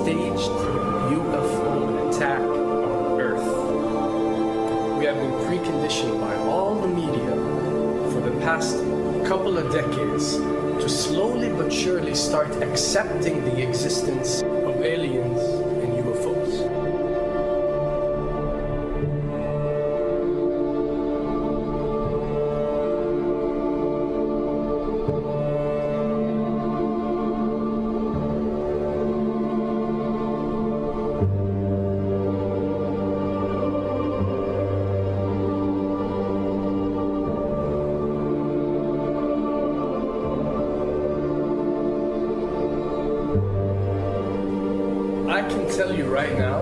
staged UFO attack on Earth. We have been preconditioned by all the media for the past couple of decades to slowly but surely start accepting the existence of aliens and UFOs. I can tell you right now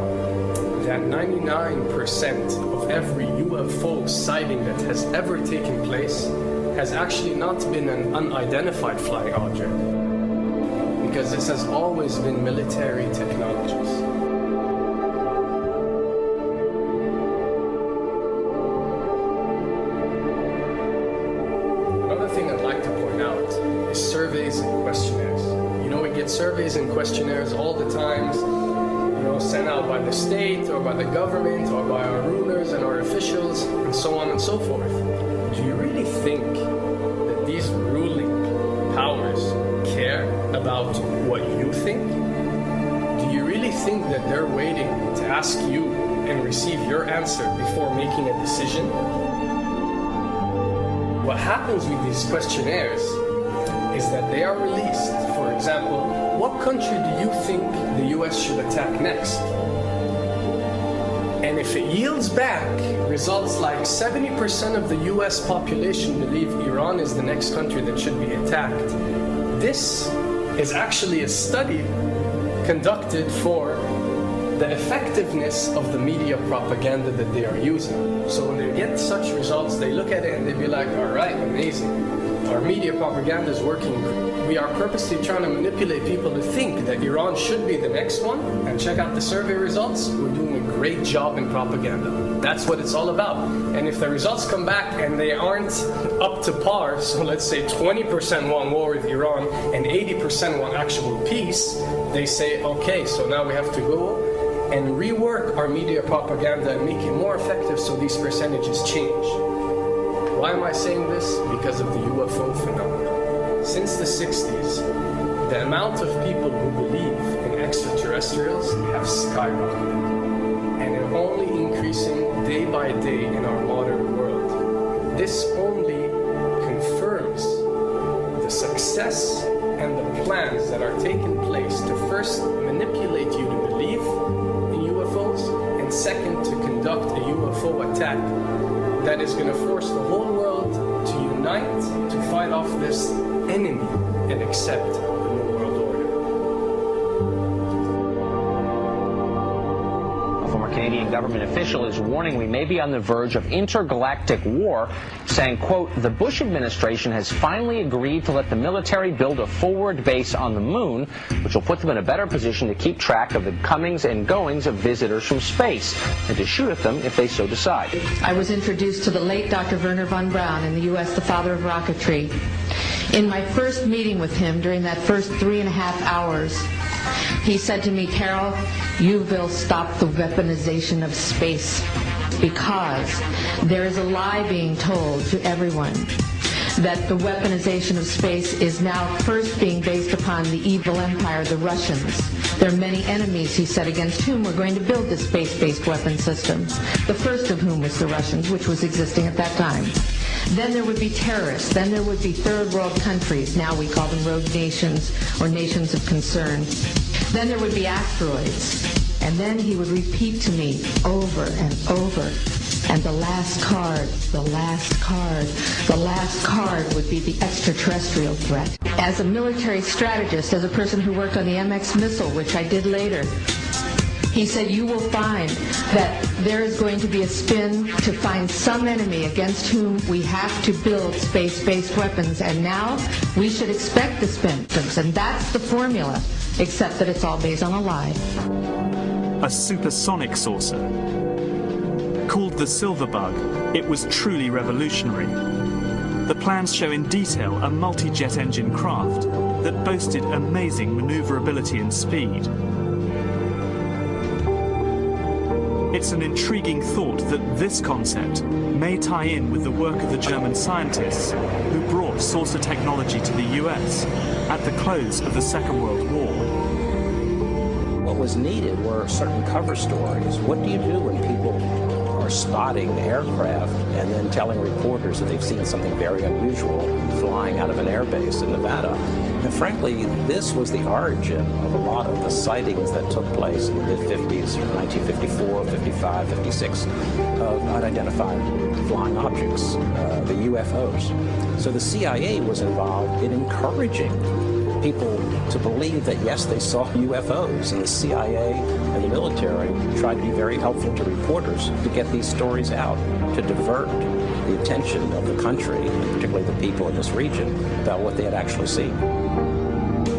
that 99% of every UFO sighting that has ever taken place has actually not been an unidentified flying object, because this has always been military technologies. Another thing I'd like to point out is surveys and questionnaires. You know, we get surveys and questionnaires all the time, sent out by the state or by the government or by our rulers and our officials and so on and so forth. Do you really think that these ruling powers care about what you think? Do you really think that they're waiting to ask you and receive your answer before making a decision? What happens with these questionnaires is that they are released. For example, what country do you think the US should attack next? And if it yields back results like 70% of the US population believe Iran is the next country that should be attacked, this is actually a study conducted for the effectiveness of the media propaganda that they are using. So when they get such results, they look at it and they be like, all right, amazing. Our media propaganda is working. We are purposely trying to manipulate people to think that Iran should be the next one, and check out the survey results. We're doing a great job in propaganda. That's what it's all about. And if the results come back and they aren't up to par, so let's say 20% want war with Iran and 80% want actual peace, they say, okay, so now we have to go and rework our media propaganda and make it more effective so these percentages change. Why am I saying this? Because of the UFO phenomenon. Since the 60s, the amount of people who believe in extraterrestrials have skyrocketed, and are only increasing day by day in our modern world. This only confirms the success and the plans that are taking place to first manipulate you to believe in UFOs, and second, to conduct a UFO attack that is going to force the whole world to unite to fight off this enemy and accept the New World Order. A former Canadian government official is warning we may be on the verge of intergalactic war, saying, quote, the Bush administration has finally agreed to let the military build a forward base on the moon, which will put them in a better position to keep track of the comings and goings of visitors from space, and to shoot at them if they so decide. I was introduced to the late Dr. Wernher von Braun in the U.S., the father of rocketry. In my first meeting with him, during that first 3.5 hours, he said to me, Carol, you will stop the weaponization of space, because there is a lie being told to everyone that the weaponization of space is now first being based upon the evil empire, the Russians. There are many enemies, he said, against whom we're going to build this space-based weapon system, the first of whom was the Russians, which was existing at that time. Then there would be terrorists. Then there would be third world countries. Now we call them rogue nations or nations of concern. Then there would be asteroids. And then he would repeat to me over and over. And the last card, the last card, the last card would be the extraterrestrial threat. As a military strategist, as a person who worked on the MX missile, which I did later, he said, you will find that there is going to be a spin to find some enemy against whom we have to build space-based weapons, and now we should expect the spin. And that's the formula, except that it's all based on a lie. A supersonic saucer. Called the Silver Bug, it was truly revolutionary. The plans show in detail a multi-jet engine craft that boasted amazing maneuverability and speed. It's an intriguing thought that this concept may tie in with the work of the German scientists who brought saucer technology to the US at the close of the Second World War. What was needed were certain cover stories. What do you do when people are spotting aircraft and then telling reporters that they've seen something very unusual flying out of an airbase in Nevada? And frankly, this was the origin of a lot of the sightings that took place in the mid-50s, 1954, 55, 56, of unidentified flying objects, the UFOs. So the CIA was involved in encouraging people to believe that, yes, they saw UFOs, and the CIA and the military tried to be very helpful to reporters to get these stories out, to divert the attention of the country, and particularly the people in this region, about what they had actually seen.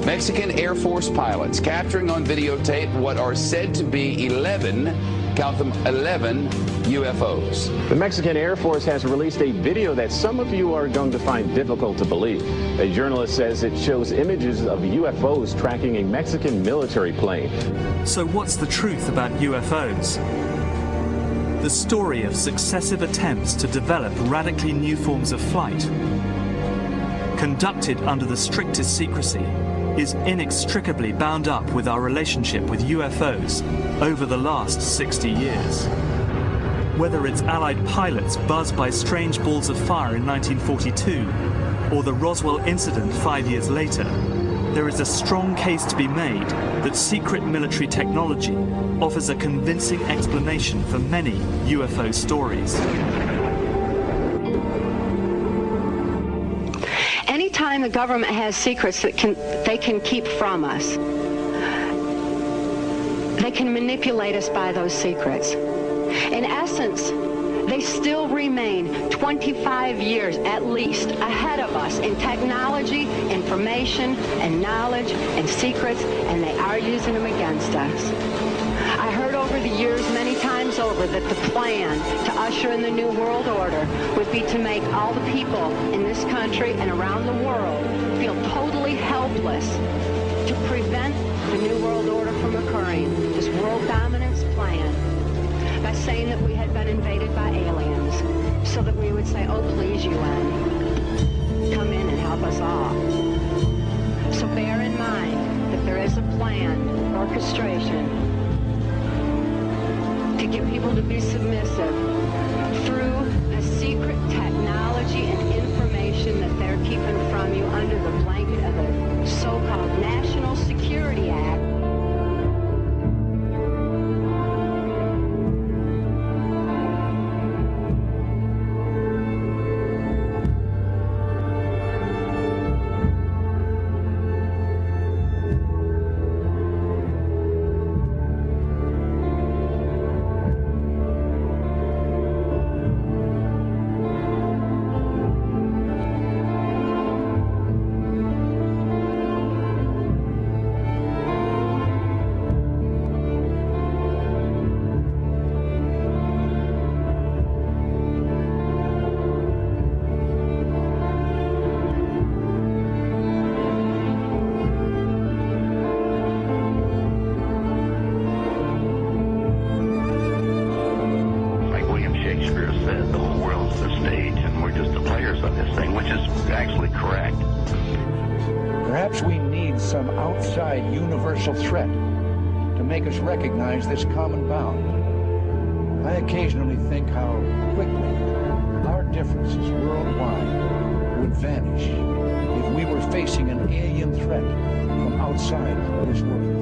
Mexican Air Force pilots capturing on videotape what are said to be 11, count them, 11 UFOs. The Mexican Air Force has released a video that some of you are going to find difficult to believe. A journalist says it shows images of UFOs tracking a Mexican military plane. So what's the truth about UFOs? The story of successive attempts to develop radically new forms of flight, conducted under the strictest secrecy, is inextricably bound up with our relationship with UFOs over the last 60 years. Whether it's Allied pilots buzzed by strange balls of fire in 1942 or the Roswell incident 5 years later, there is a strong case to be made that secret military technology offers a convincing explanation for many UFO stories. Anytime the government has secrets that they can keep from us, they can manipulate us by those secrets. In essence, they still remain 25 years at least ahead of us in technology, information, and knowledge and secrets, and they are using them against us. I heard over the years many times over that the plan to usher in the New World Order would be to make all the people in this country and around the world feel totally helpless to prevent the New World Order from occurring, this world dominance plan, by saying that we had been invaded by aliens, so that we would say, oh, please, UN, come in and help us all. So bear in mind that there is a plan, orchestration, to get people to be submissive through a secret technology and information that they're keeping from you under the blanket of the so-called National Security Act. Perhaps we need some outside universal threat to make us recognize this common bound. I occasionally think how quickly our differences worldwide would vanish if we were facing an alien threat from outside this world.